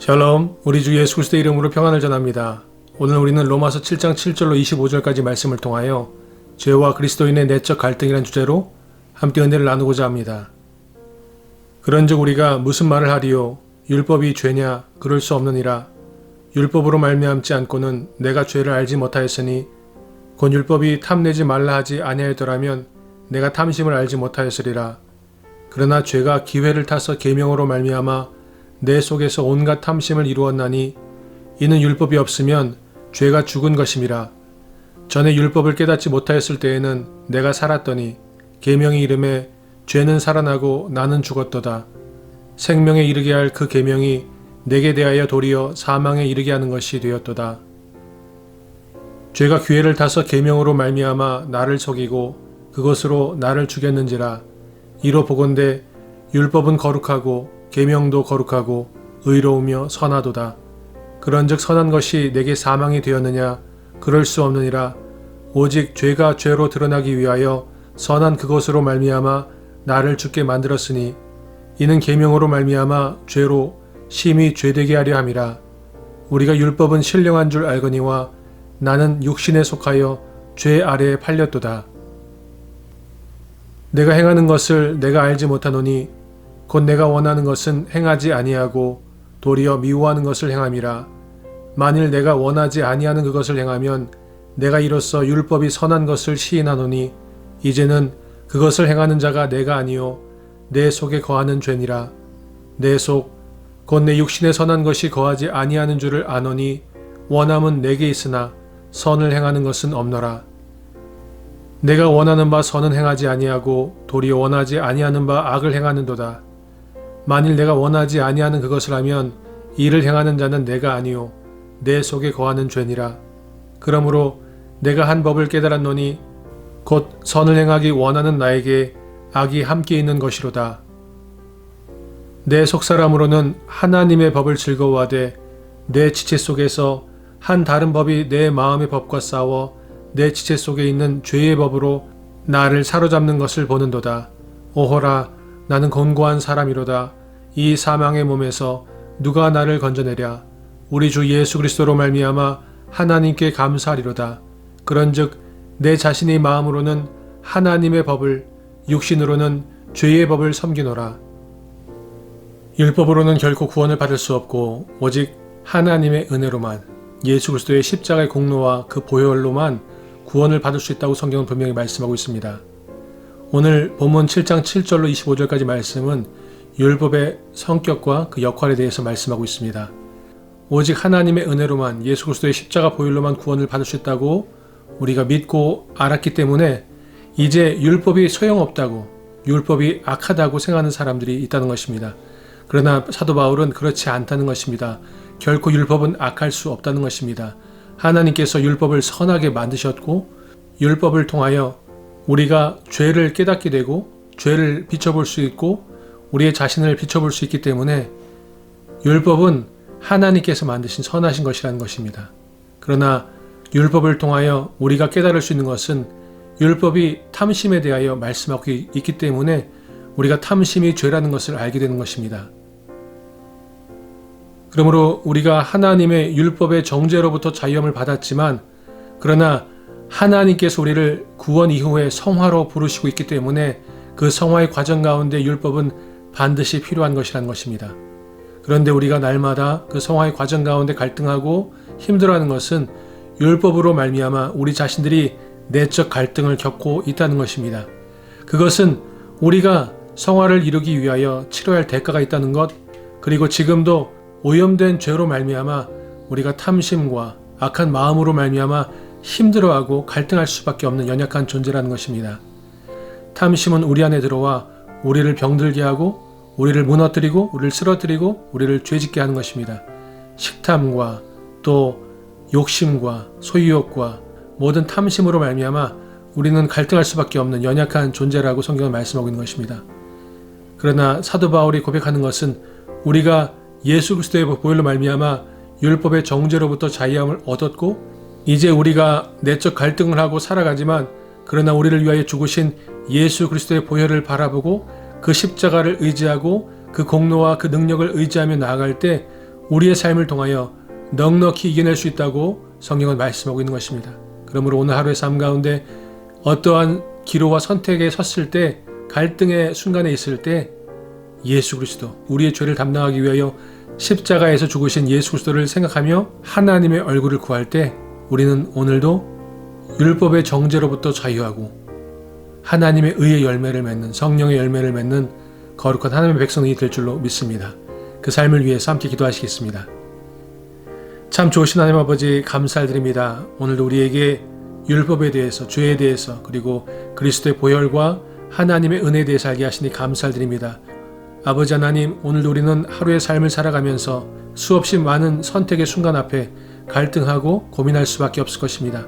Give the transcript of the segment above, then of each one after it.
샬롬, 우리 주 예수 그리스도의 이름으로 평안을 전합니다. 오늘 우리는 로마서 7장 7절로 25절까지 말씀을 통하여 죄와 그리스도인의 내적 갈등이라는 주제로 함께 은혜를 나누고자 합니다. 그런즉 우리가 무슨 말을 하리요? 율법이 죄냐? 그럴 수 없느니라. 율법으로 말미암지 않고는 내가 죄를 알지 못하였으니 곧 율법이 탐내지 말라 하지 아니하였더라면 내가 탐심을 알지 못하였으리라. 그러나 죄가 기회를 타서 계명으로 말미암아 내 속에서 온갖 탐심을 이루었나니 이는 율법이 없으면 죄가 죽은 것임이라. 전에 율법을 깨닫지 못하였을 때에는 내가 살았더니 계명이 이름에 죄는 살아나고 나는 죽었도다. 생명에 이르게 할 그 계명이 내게 대하여 도리어 사망에 이르게 하는 것이 되었도다. 죄가 기회를 타서 계명으로 말미암아 나를 속이고 그것으로 나를 죽였는지라. 이로 보건대 율법은 거룩하고 계명도 거룩하고 의로우며 선하도다. 그런즉 선한 것이 내게 사망이 되었느냐? 그럴 수 없느니라. 오직 죄가 죄로 드러나기 위하여 선한 그것으로 말미암아 나를 죽게 만들었으니 이는 계명으로 말미암아 죄로 심히 죄되게 하려 함이라. 우리가 율법은 신령한 줄 알거니와 나는 육신에 속하여 죄 아래에 팔렸도다. 내가 행하는 것을 내가 알지 못하노니 곧 내가 원하는 것은 행하지 아니하고 도리어 미워하는 것을 행함이라. 만일 내가 원하지 아니하는 그것을 행하면 내가 이로써 율법이 선한 것을 시인하노니 이제는 그것을 행하는 자가 내가 아니요 내 속에 거하는 죄니라. 내 속 곧 내 육신에 선한 것이 거하지 아니하는 줄을 아노니 원함은 내게 있으나 선을 행하는 것은 없노라. 내가 원하는 바 선은 행하지 아니하고 도리어 원하지 아니하는 바 악을 행하는도다. 만일 내가 원하지 아니하는 그것을 하면 이를 행하는 자는 내가 아니요 내 속에 거하는 죄니라. 그러므로 내가 한 법을 깨달았노니 곧 선을 행하기 원하는 나에게 악이 함께 있는 것이로다. 내 속사람으로는 하나님의 법을 즐거워하되 내 지체 속에서 한 다른 법이 내 마음의 법과 싸워 내 지체 속에 있는 죄의 법으로 나를 사로잡는 것을 보는도다. 오호라, 나는 곤고한 사람이로다. 이 사망의 몸에서 누가 나를 건져내랴? 우리 주 예수 그리스도로 말미암아 하나님께 감사하리로다. 그런즉 내 자신의 마음으로는 하나님의 법을, 육신으로는 죄의 법을 섬기노라. 율법으로는 결코 구원을 받을 수 없고 오직 하나님의 은혜로만, 예수 그리스도의 십자가의 공로와 그 보혈로만 구원을 받을 수 있다고 성경은 분명히 말씀하고 있습니다. 오늘 본문 7장 7절로 25절까지 말씀은 율법의 성격과 그 역할에 대해서 말씀하고 있습니다. 오직 하나님의 은혜로만, 예수 그리스도의 십자가 보혈로만 구원을 받을 수 있다고 우리가 믿고 알았기 때문에 이제 율법이 소용없다고, 율법이 악하다고 생각하는 사람들이 있다는 것입니다. 그러나 사도 바울은 그렇지 않다는 것입니다. 결코 율법은 악할 수 없다는 것입니다. 하나님께서 율법을 선하게 만드셨고 율법을 통하여 우리가 죄를 깨닫게 되고 죄를 비춰볼 수 있고 우리의 자신을 비춰볼 수 있기 때문에 율법은 하나님께서 만드신 선하신 것이라는 것입니다. 그러나 율법을 통하여 우리가 깨달을 수 있는 것은 율법이 탐심에 대하여 말씀하고 있기 때문에 우리가 탐심이 죄라는 것을 알게 되는 것입니다. 그러므로 우리가 하나님의 율법의 정죄로부터 자유함을 받았지만 그러나 하나님께서 우리를 구원 이후에 성화로 부르시고 있기 때문에 그 성화의 과정 가운데 율법은 반드시 필요한 것이라는 것입니다. 그런데 우리가 날마다 그 성화의 과정 가운데 갈등하고 힘들어하는 것은 율법으로 말미암아 우리 자신들이 내적 갈등을 겪고 있다는 것입니다. 그것은 우리가 성화를 이루기 위하여 치러야 할 대가가 있다는 것, 그리고 지금도 오염된 죄로 말미암아 우리가 탐심과 악한 마음으로 말미암아 힘들어하고 갈등할 수밖에 없는 연약한 존재라는 것입니다. 탐심은 우리 안에 들어와 우리를 병들게 하고 우리를 무너뜨리고 우리를 쓰러뜨리고 우리를 죄짓게 하는 것입니다. 식탐과 또 욕심과 소유욕과 모든 탐심으로 말미암아 우리는 갈등할 수밖에 없는 연약한 존재라고 성경은 말씀하고 있는 것입니다. 그러나 사도 바울이 고백하는 것은 우리가 예수 그리스도의 보혈로 말미암아 율법의 정죄로부터 자유함을 얻었고 이제 우리가 내적 갈등을 하고 살아가지만 그러나 우리를 위하여 죽으신 예수 그리스도의 보혈을 바라보고 그 십자가를 의지하고 그 공로와 그 능력을 의지하며 나아갈 때 우리의 삶을 통하여 넉넉히 이겨낼 수 있다고 성경은 말씀하고 있는 것입니다. 그러므로 오늘 하루의 삶 가운데 어떠한 기로와 선택에 섰을 때, 갈등의 순간에 있을 때 예수 그리스도, 우리의 죄를 담당하기 위하여 십자가에서 죽으신 예수 그리스도를 생각하며 하나님의 얼굴을 구할 때 우리는 오늘도 율법의 정죄로부터 자유하고 하나님의 의의 열매를 맺는, 성령의 열매를 맺는 거룩한 하나님의 백성이 될 줄로 믿습니다. 그 삶을 위해서 함께 기도하시겠습니다. 참 좋으신 하나님 아버지, 감사드립니다. 오늘도 우리에게 율법에 대해서, 죄에 대해서, 그리고 그리스도의 보혈과 하나님의 은혜에 대해서 알게 하시니 감사드립니다. 아버지 하나님, 오늘도 우리는 하루의 삶을 살아가면서 수없이 많은 선택의 순간 앞에 갈등하고 고민할 수밖에 없을 것입니다.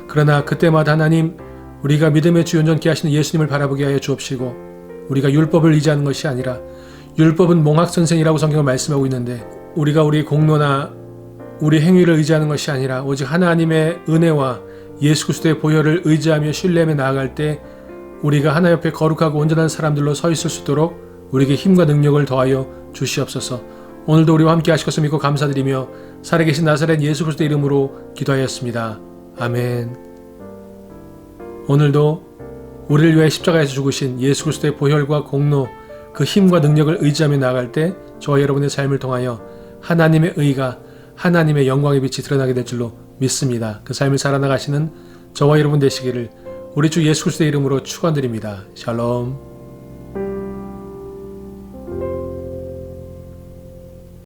그러나 그때마다 하나님, 우리가 믿음의 주 온전케 하시는 예수님을 바라보게 하여 주옵시고, 우리가 율법을 의지하는 것이 아니라, 율법은 몽학선생이라고 성경을 말씀하고 있는데, 우리가 우리 공로나 우리 행위를 의지하는 것이 아니라 오직 하나님의 은혜와 예수 그리스도의 보혈을 의지하며 신뢰하며 나아갈 때 우리가 하나님 앞에 거룩하고 온전한 사람들로 서 있을 수 있도록 우리에게 힘과 능력을 더하여 주시옵소서. 오늘도 우리와 함께 하실 것을 믿고 감사드리며 살아계신 나사렛 예수 그리스도의 이름으로 기도하였습니다. 아멘. 오늘도 우리를 위해 십자가에서 죽으신 예수 그리스도의 보혈과 공로, 그 힘과 능력을 의지하며 나아갈 때 저와 여러분의 삶을 통하여 하나님의 의가, 하나님의 영광의 빛이 드러나게 될 줄로 믿습니다. 그 삶을 살아나가시는 저와 여러분 되시기를 우리 주 예수 그리스도의 이름으로 축원드립니다. 샬롬.